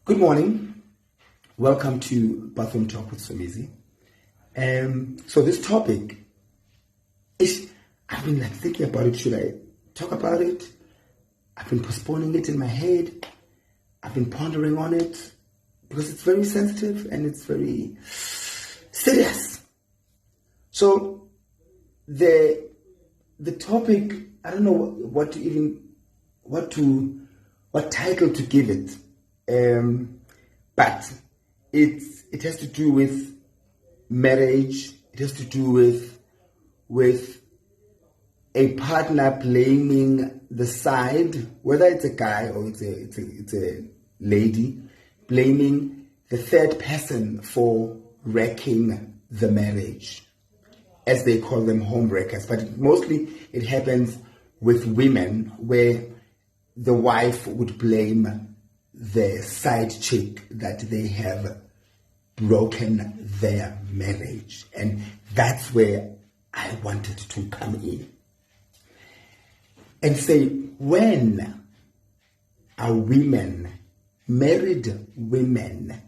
Good morning. Welcome to Bathroom Talk with Somizi. So this topic is, I've been thinking about it. Should I talk about it? I've been postponing it in my head. I've been pondering on it because it's very sensitive and it's very serious. So the topic, I don't know what title to give it. But it has to do with marriage. It has to do with a partner blaming the side, whether it's a guy or it's a lady, blaming the third person for wrecking the marriage, as they call them, home wreckers. But mostly it happens with women, where the wife would blame the side chick that they have broken their marriage. And that's where I wanted to come in and say, when are women, married women,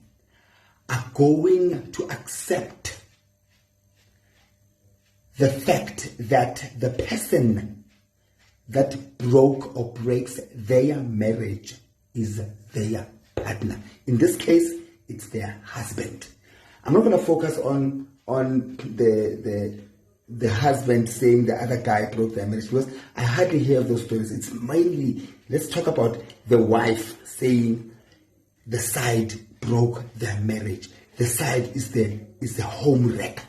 are going to accept the fact that the person that broke or breaks their marriage is their partner? In this case, it's their husband. I'm not going to focus on the husband saying the other guy broke their marriage, because I hardly hear those stories. It's mainly, let's talk about the wife saying the side broke their marriage. The side is the home wrecker.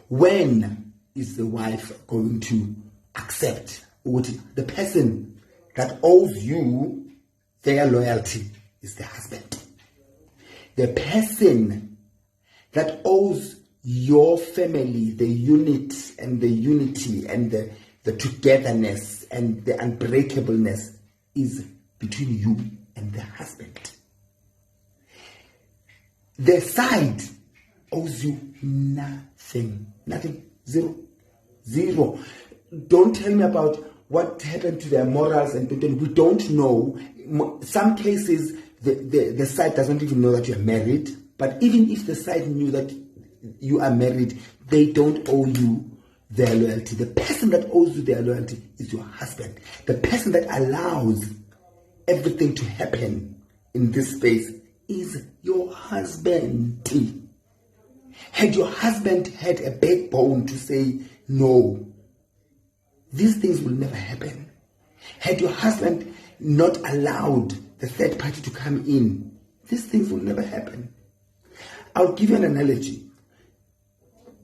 When is the wife going to accept what the person that owes you their loyalty is the husband? The person that owes your family the unit and the unity and the togetherness and the unbreakableness is between you and the husband. The side owes you nothing, zero. Don't tell me about what happened to their morals, and we don't know. Some cases, the side doesn't even know that you are married. But even if the side knew that you are married, they don't owe you their loyalty. The person that owes you their loyalty is your husband. The person that allows everything to happen in this space is your husband. Had your husband had a backbone to say, no, these things will never happen. Had your husband not allowed the third party to come in, these things will never happen. I'll give you an analogy.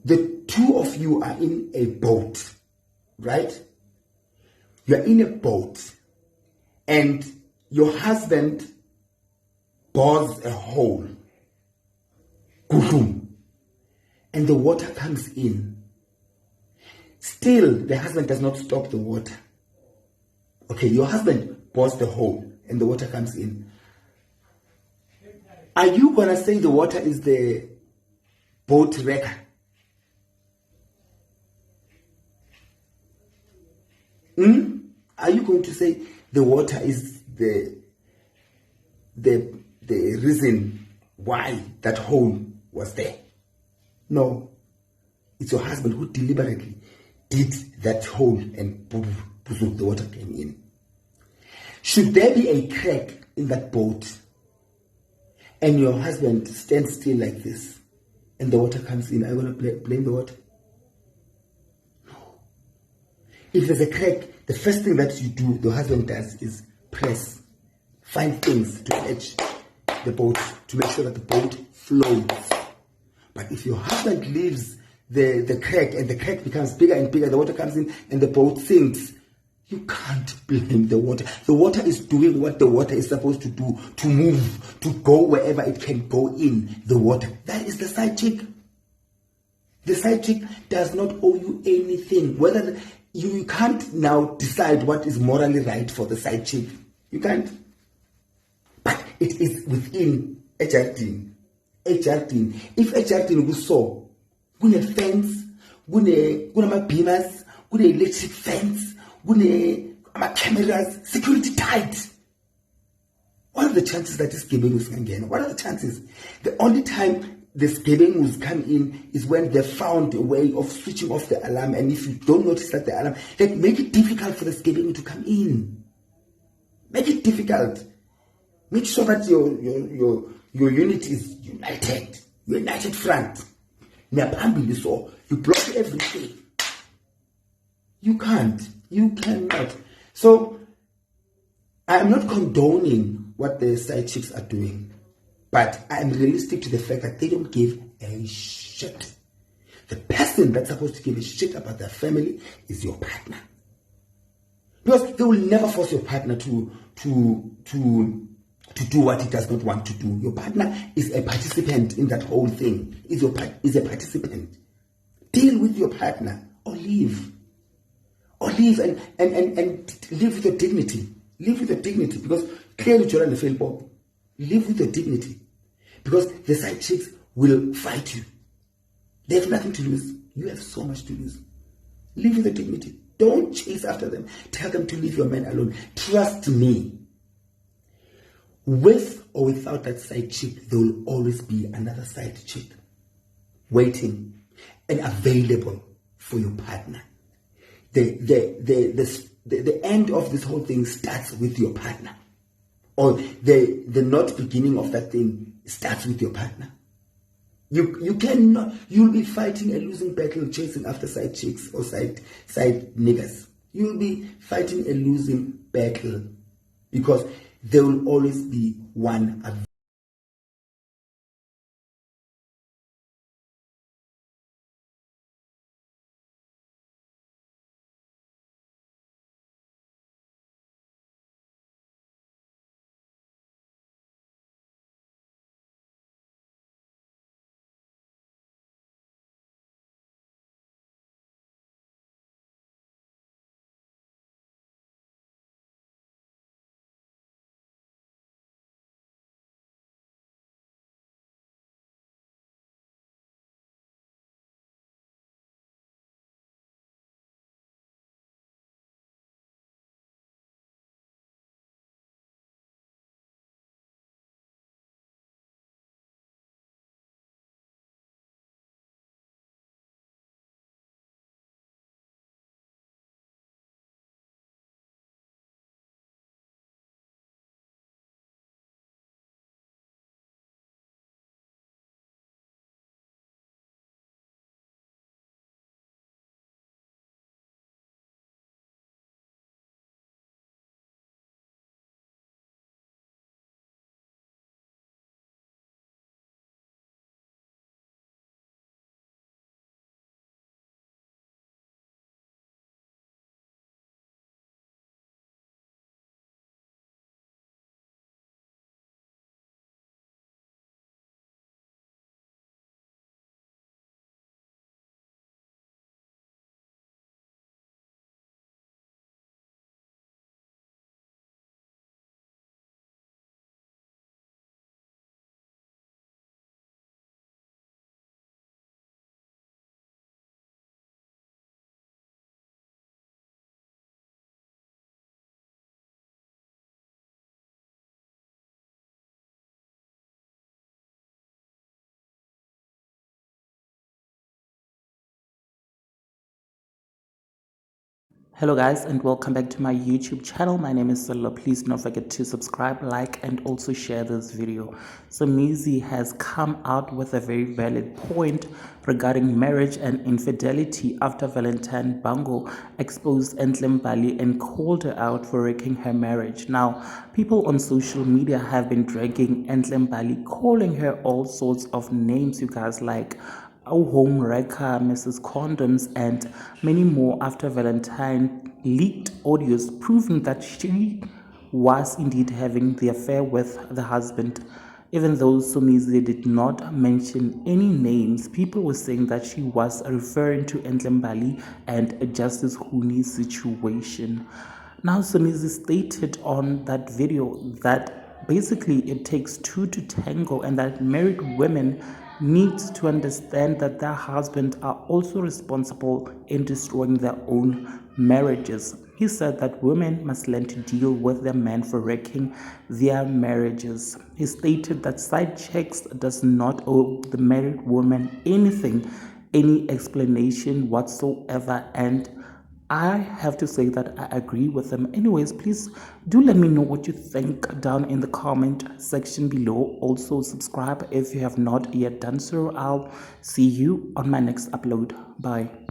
The two of you are in a boat, right? You're in a boat, and your husband bores a hole, and the water comes in. Still, the husband does not stop the water. Okay, your husband bores the hole and the water comes in. Are you going to say the water is the boat wrecker? Are you going to say the water is the reason why that hole was there? No. It's your husband who deliberately did that hole and the water came in. Should there be a crack in that boat and your husband stands still like this and the water comes in, are you going to blame the water? No. If there's a crack, the first thing that you do, the husband does, is find things to catch the boat, to make sure that the boat floats. But if your husband leaves the crack and the crack becomes bigger and bigger, the water comes in and the boat sinks, you can't blame the water. The water is doing what the water is supposed to do, to move, to go wherever it can go in the water. That is the side chick. The side chick does not owe you anything. Whether you can't now decide what is morally right for the side chick. You can't. But it is within a jardin. If a jardin was so, kune fence, kune beamers, kune electric fence, kune cameras, security tight. All the chances that this gebengus can get? What are the chances? The only time this gebengus come in is when they found a way of switching off the alarm, and if you don't notice that the alarm, like, make it difficult for the gebengu to come in. Make it difficult. Make sure that your unit is united. United front. So you block everything. You can't. You cannot. So I am not condoning what the side chicks are doing, but I am realistic to the fact that they don't give a shit. The person that's supposed to give a shit about their family is your partner. Because they will never force your partner to do what he does not want to do. Your partner is a participant in that whole thing. Is a participant. Deal with your partner or leave. Or leave and live with your dignity. Live with your dignity. Because clearly Jordan the fail Bob. Live with your dignity. Because the side chicks will fight you. They have nothing to lose. You have so much to lose. Live with your dignity. Don't chase after them. Tell them to leave your man alone. Trust me. With or without that side chick, there will always be another side chick waiting and available for your partner. The end of this whole thing starts with your partner. Or the not beginning of that thing starts with your partner. You cannot, you'll be fighting a losing battle chasing after side chicks or side niggas. You'll be fighting a losing battle because there will always be one available. Hello guys, and welcome back to my YouTube channel. My name is Solo. Please don't forget to subscribe, like, and also share this video. Somizi has come out with a very valid point regarding marriage and infidelity after Valentine Bango exposed Enhle Mbali and called her out for wrecking her marriage. Now, people on social media have been dragging Enhle Mbali, calling her all sorts of names, you guys, like home wrecker, Mrs. Condoms, and many more after Valentine leaked audios proving that she was indeed having the affair with the husband. Even though Somizi did not mention any names, people were saying that she was referring to Enhle Mbali and a Justice Huni situation. Now, Somizi stated on that video that basically it takes two to tango and that married women needs to understand that their husbands are also responsible in destroying their own marriages. He said that women must learn to deal with their men for wrecking their marriages. He stated that side checks does not owe the married woman anything, any explanation whatsoever, and I have to say that I agree with them. Anyways, please do let me know what you think down in the comment section below. Also, subscribe if you have not yet done so. I'll see you on my next upload. Bye.